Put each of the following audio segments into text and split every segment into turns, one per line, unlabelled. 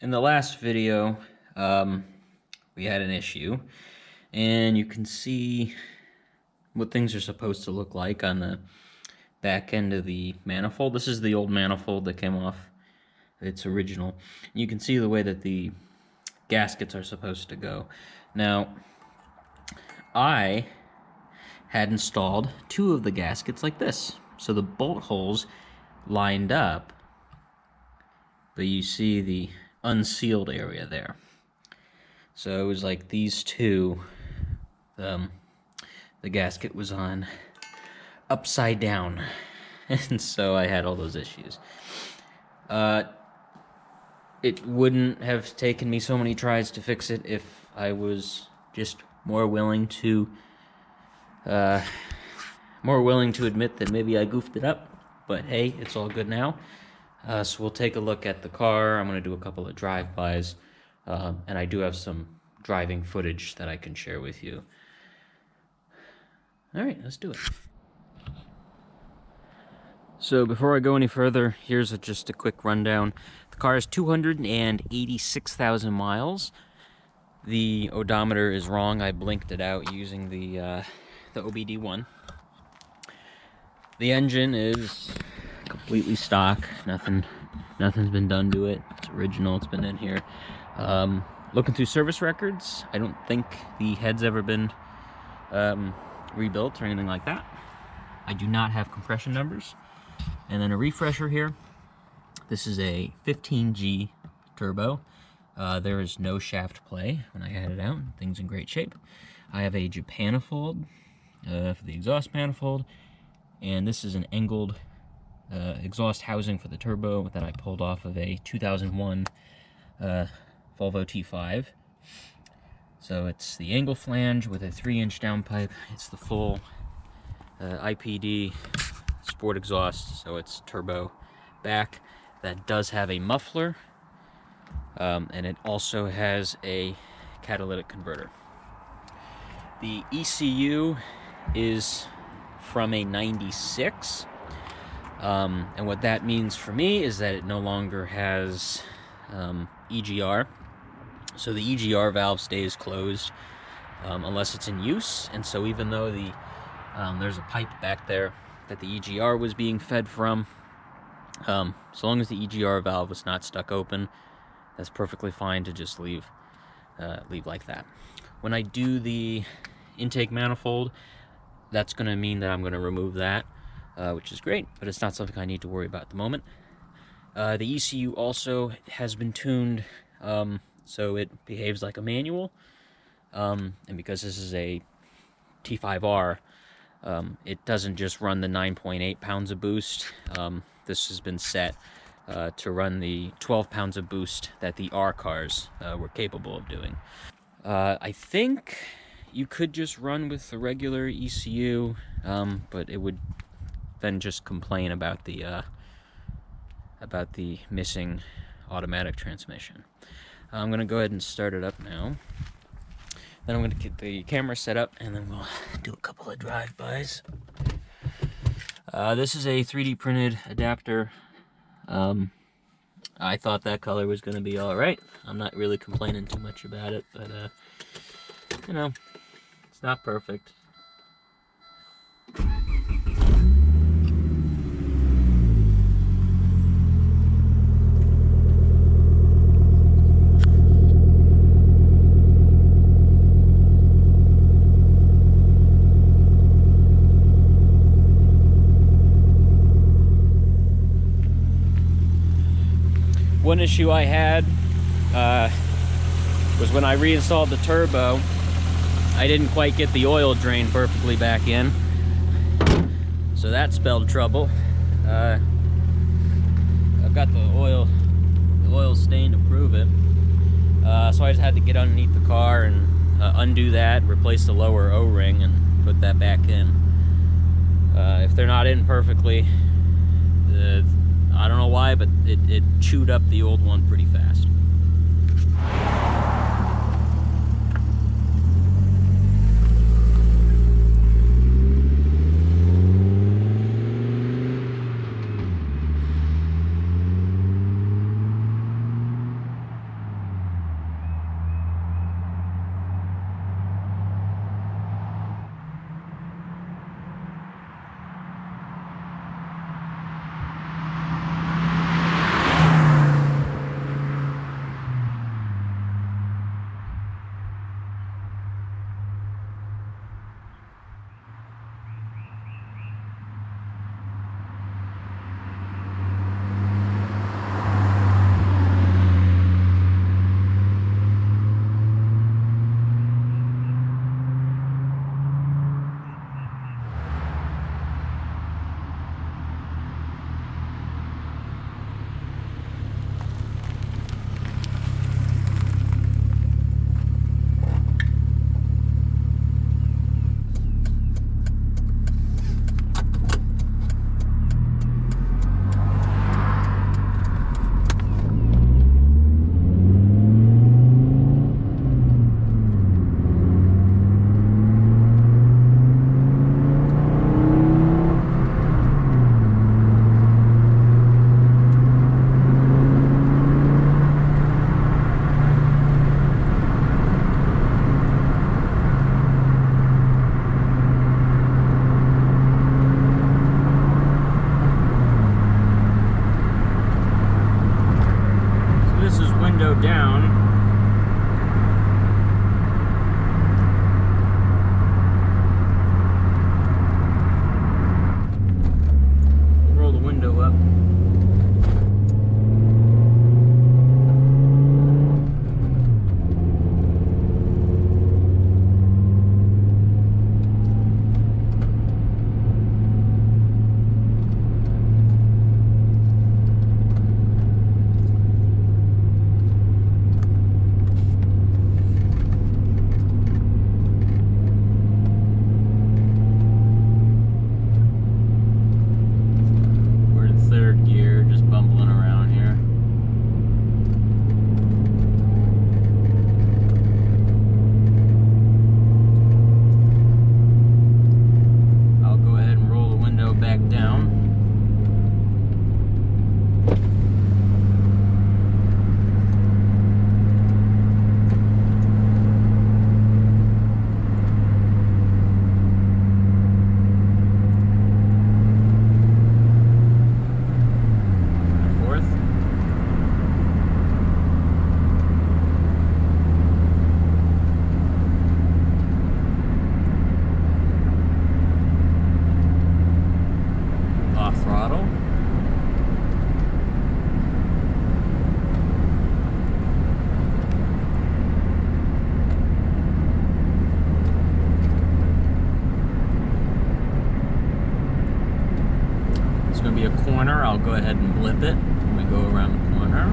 In the last video, we had an issue, and you can see what things are supposed to look like on the back end of the manifold. This is the old manifold that came off its original. You can see the way that the gaskets are supposed to go. Now, I had installed two of the gaskets like this, so the bolt holes lined up, but you see the unsealed area there. So it was like these two, the gasket was on upside down, and so I had all those issues. It wouldn't have taken me so many tries to fix it if I was just more willing to admit that maybe I goofed it up. But hey, it's all good now. So we'll take a look at the car. I'm going to do a couple of drive-bys, and I do have some driving footage that I can share with you. All right, let's do it. So before I go any further, here's just a quick rundown. The car is 286,000 miles. The odometer is wrong. I blinked it out using the OBD1. The engine is completely stock. Nothing's been done to it. It's original. It's been in here. Looking through service records, I don't think the head's ever been rebuilt or anything like that. I do not have compression numbers. And then a refresher here. This is a 15G turbo. There is no shaft play when I had it out. Things in great shape. I have a Japanifold for the exhaust manifold. And this is an angled exhaust housing for the turbo that I pulled off of a 2001 Volvo T5. So it's the angle flange with a 3-inch downpipe. It's the full IPD sport exhaust, so it's turbo back. That does have a muffler, and it also has a catalytic converter. The ECU is from a 96, and what that means for me is that it no longer has EGR. So the EGR valve stays closed unless it's in use, and so even though there's a pipe back there that the EGR was being fed from, so long as the EGR valve was not stuck open, that's perfectly fine to just leave like that. When I do the intake manifold, that's going to mean that I'm going to remove that, which is great, but it's not something I need to worry about at the moment. The ECU also has been tuned so it behaves like a manual, and because this is a T5R, it doesn't just run the 9.8 pounds of boost. This has been set to run the 12 pounds of boost that the R cars were capable of doing. I think you could just run with the regular ECU, but it would then just complain about the missing automatic transmission. I'm going to go ahead and start it up now. Then I'm going to get the camera set up, and then we'll do a couple of drive-bys. This is a 3D printed adapter. I thought that color was going to be alright. I'm not really complaining too much about it, but, you know, it's not perfect. One issue I had was when I reinstalled the turbo, I didn't quite get the oil drain perfectly back in, so that spelled trouble. I've got the oil stain to prove it, so I just had to get underneath the car and undo that, replace the lower O-ring, and put that back in. If they're not in perfectly, I don't know why, but it chewed up the old one pretty fast. window down. Roll the window up. Throttle. It's going to be a corner. I'll go ahead and blip it when we go around the corner.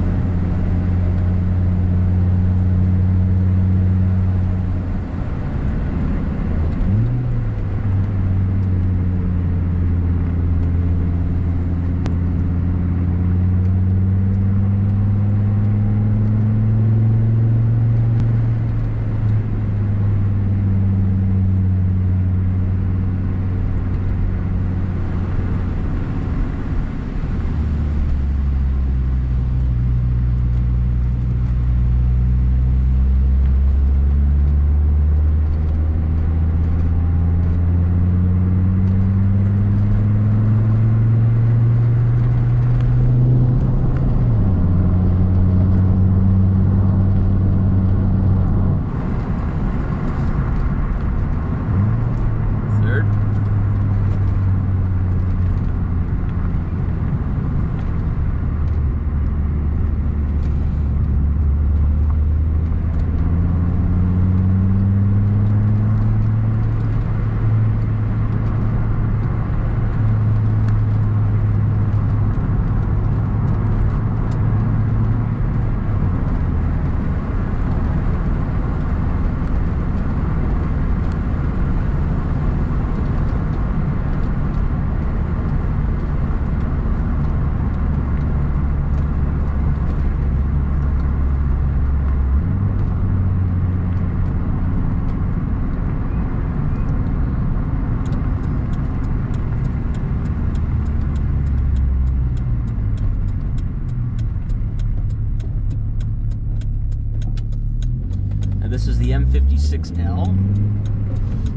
This is the M56L.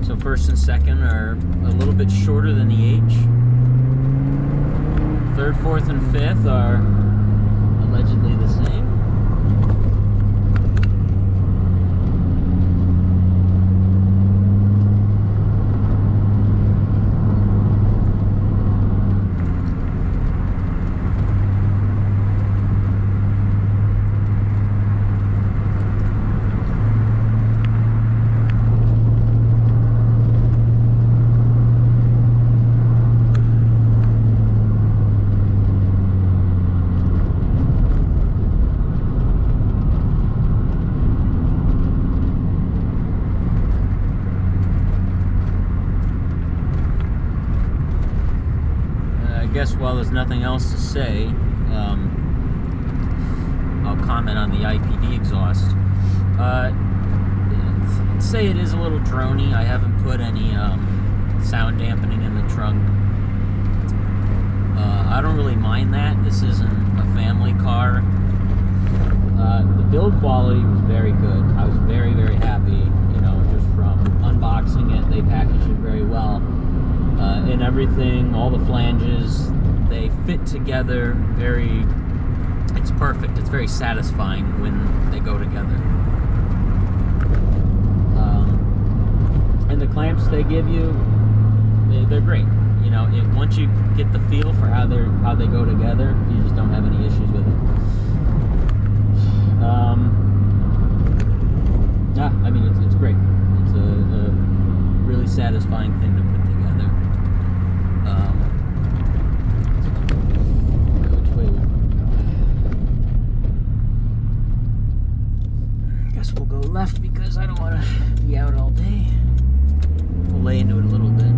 So first and second are a little bit shorter than the H. Third, fourth, and fifth are allegedly the same. I guess while there's nothing else to say, I'll comment on the IPD exhaust. I'd say it is a little drony. I haven't put any sound dampening in the trunk. I don't really mind that. This isn't a family car. The build quality was very good. I was very, very happy, you know, just from unboxing it. They packaged it very well. And everything, all the flanges, they fit together very it's perfect. It's very satisfying when they go together. And the clamps they give you, they're great. You know, once you get the feel for how they go together, you just don't have any issues with it. Yeah, I mean it's great. It's a really satisfying thing to put together. Which way we go? I guess we'll go left because I don't want to be out all day. We'll lay into it a little bit.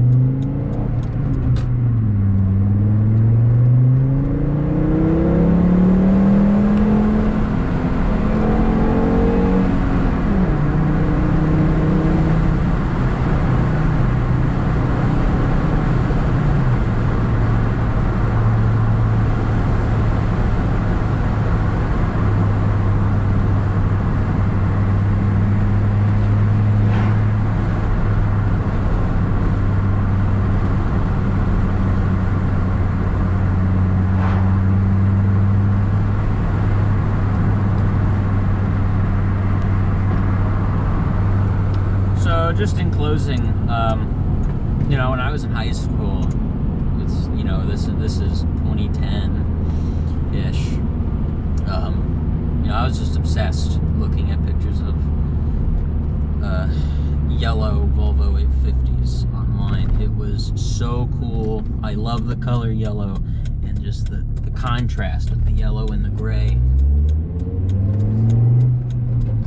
Just in closing, you know, when I was in high school, it's, you know, this is 2010-ish. You know, I was just obsessed looking at pictures of yellow Volvo 850s online. It was so cool. I love the color yellow and just the contrast of the yellow and the gray.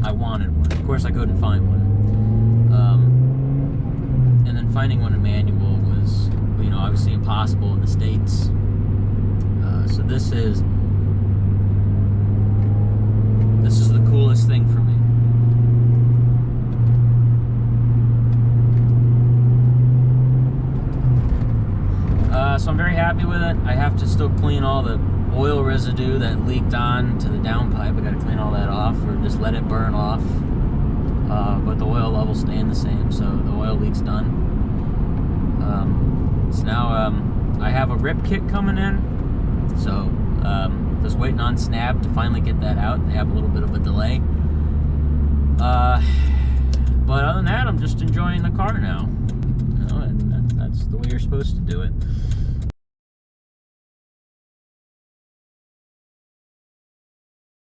I wanted one. Of course, I couldn't find one. And then finding one in manual was, you know, obviously impossible in the States. So this is the coolest thing for me. So I'm very happy with it. I have to still clean all the oil residue that leaked on to the downpipe. I got to clean all that off, or just let it burn off. But the oil level's staying the same, so the oil leak's done. So now I have a rip kit coming in, so just waiting on Snap to finally get that out. They have a little bit of a delay. But other than that, I'm just enjoying the car now. You know, and that's the way you're supposed to do it.